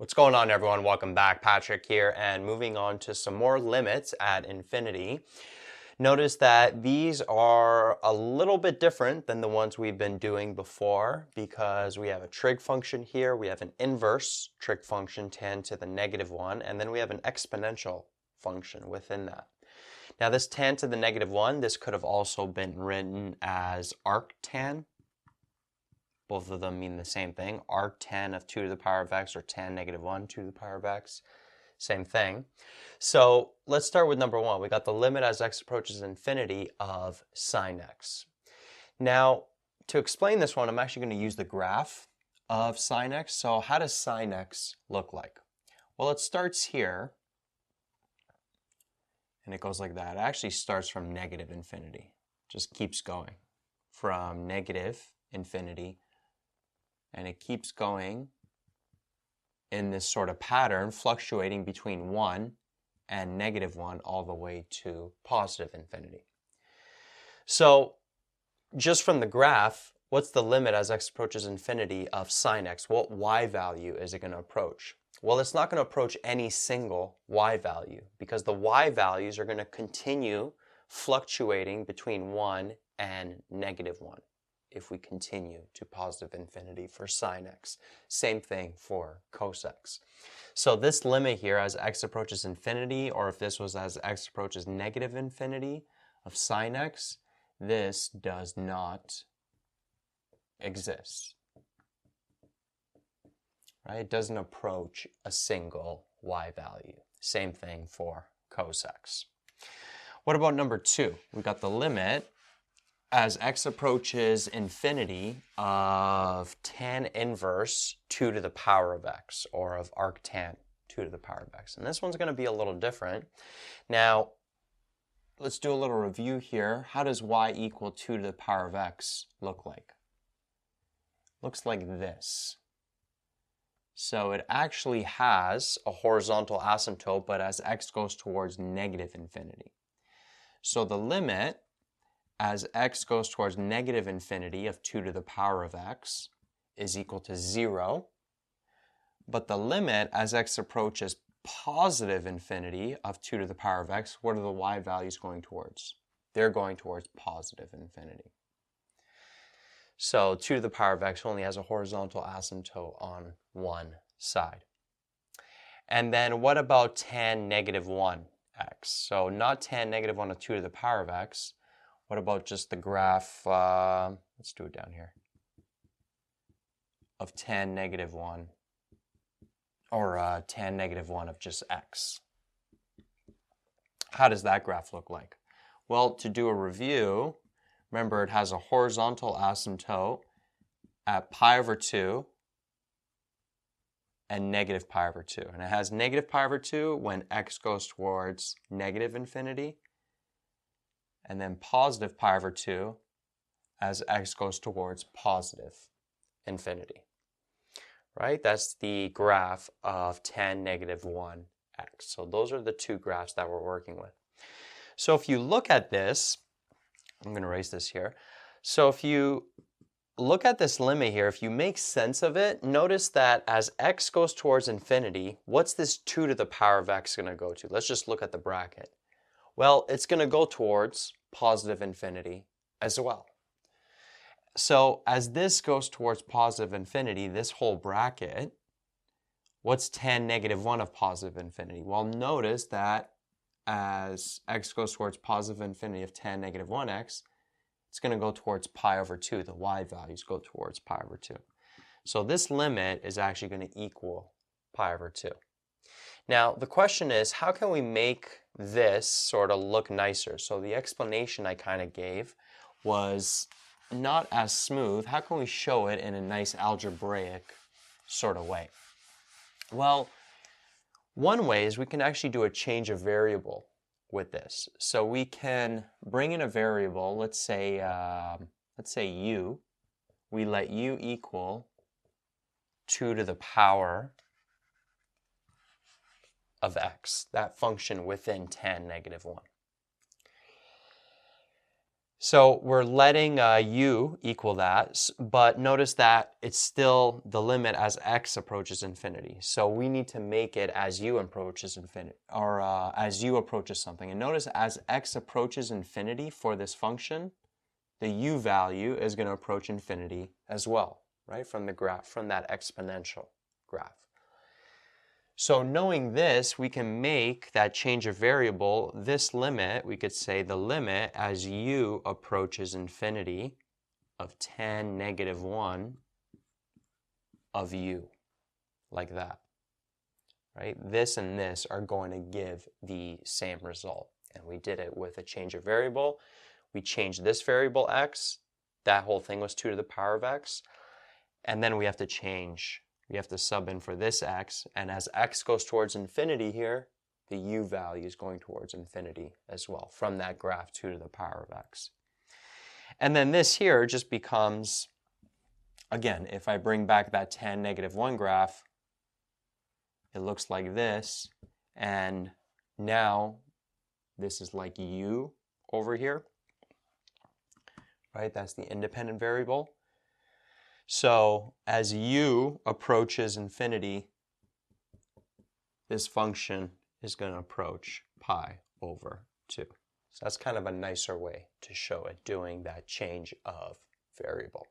What's going on, everyone? Welcome back. Patrick here, and moving on to some more limits at infinity. Notice that these are a little bit different than the ones we've been doing before because we have a trig function here, we have an inverse trig function tan to the -1, and then we have an exponential function within that. Now this tan to the -1, this could have also been written as arctan. Both of them mean the same thing, arctan of 2 to the power of x or tan -1 to the power of x, same thing. So let's start with number 1. We got the limit as x approaches infinity of sine x. Now, to explain this one, I'm actually going to use the graph of sine x. So how does sine x look like? Well, it starts here, and it goes like that. It actually starts from -infinity, just keeps going from -infinity. And it keeps going in this sort of pattern, fluctuating between 1 and -1 all the way to positive infinity. So just from the graph, what's the limit as x approaches infinity of sine x? What y value is it going to approach? Well, it's not going to approach any single y value because the y values are going to continue fluctuating between 1 and -1. If we continue to positive infinity for sine x. Same thing for cos x. So this limit here as x approaches infinity, or if this was as x approaches -infinity of sine x, this does not exist. Right? It doesn't approach a single y value. Same thing for cos x. What about number 2? We got the limit as x approaches infinity of tan inverse 2 to the power of x, or of arctan 2 to the power of x. And this one's going to be a little different. Now, let's do a little review here. How does y equal 2 to the power of x look like? Looks like this. So it actually has a horizontal asymptote, but as x goes towards -infinity. So the limit as x goes towards -infinity of 2 to the power of x is equal to 0. But the limit as x approaches positive infinity of 2 to the power of x, what are the y values going towards? They're going towards positive infinity. So 2 to the power of x only has a horizontal asymptote on one side. And then what about tan -1x? So not tan -1 of 2 to the power of x. What about just the graph, let's do it down here, of tan -1, or tan -1 of just x? How does that graph look like? Well, to do a review, remember it has a horizontal asymptote at pi/2 and -pi/2. And it has -pi/2 when x goes towards -infinity, and then positive pi/2 as x goes towards positive infinity. Right? That's the graph of tan -1x. So those are the two graphs that we're working with. So if you look at this, I'm going to erase this here. So if you look at this limit here, if you make sense of it, notice that as x goes towards infinity, what's this 2 to the power of x going to go to? Let's just look at the bracket. Well, it's going to go towards positive infinity as well. So as this goes towards positive infinity, this whole bracket, what's tan -1 of positive infinity? Well, notice that as x goes towards positive infinity of tan -1x, it's going to go towards pi/2. The y values go towards pi/2. So this limit is actually going to equal pi/2. Now, the question is, how can we make this sort of look nicer? So the explanation I kind of gave was not as smooth. How can we show it in a nice algebraic sort of way? Well, one way is we can actually do a change of variable with this. So we can bring in a variable, let's say u. We let u equal 2 to the power of x, that function within tan -1. So we're letting u equal that, but notice that it's still the limit as x approaches infinity. So we need to make it as u approaches infinity, or as u approaches something. And notice as x approaches infinity for this function, the u value is going to approach infinity as well, right? From the graph, from that exponential graph. So knowing this, we can make that change of variable, this limit, we could say the limit as u approaches infinity of tan negative 1 of u, like that, right? This and this are going to give the same result. And we did it with a change of variable. We changed this variable x, that whole thing was 2 to the power of x, and then we have to change. We have to sub in for this x, and as x goes towards infinity here, the u value is going towards infinity as well from that graph 2 to the power of x. And then this here just becomes, again, if I bring back that tan negative 1 graph, it looks like this, and now this is like u over here, right? That's the independent variable. So as u approaches infinity, this function is going to approach pi over 2. So that's kind of a nicer way to show it, doing that change of variable.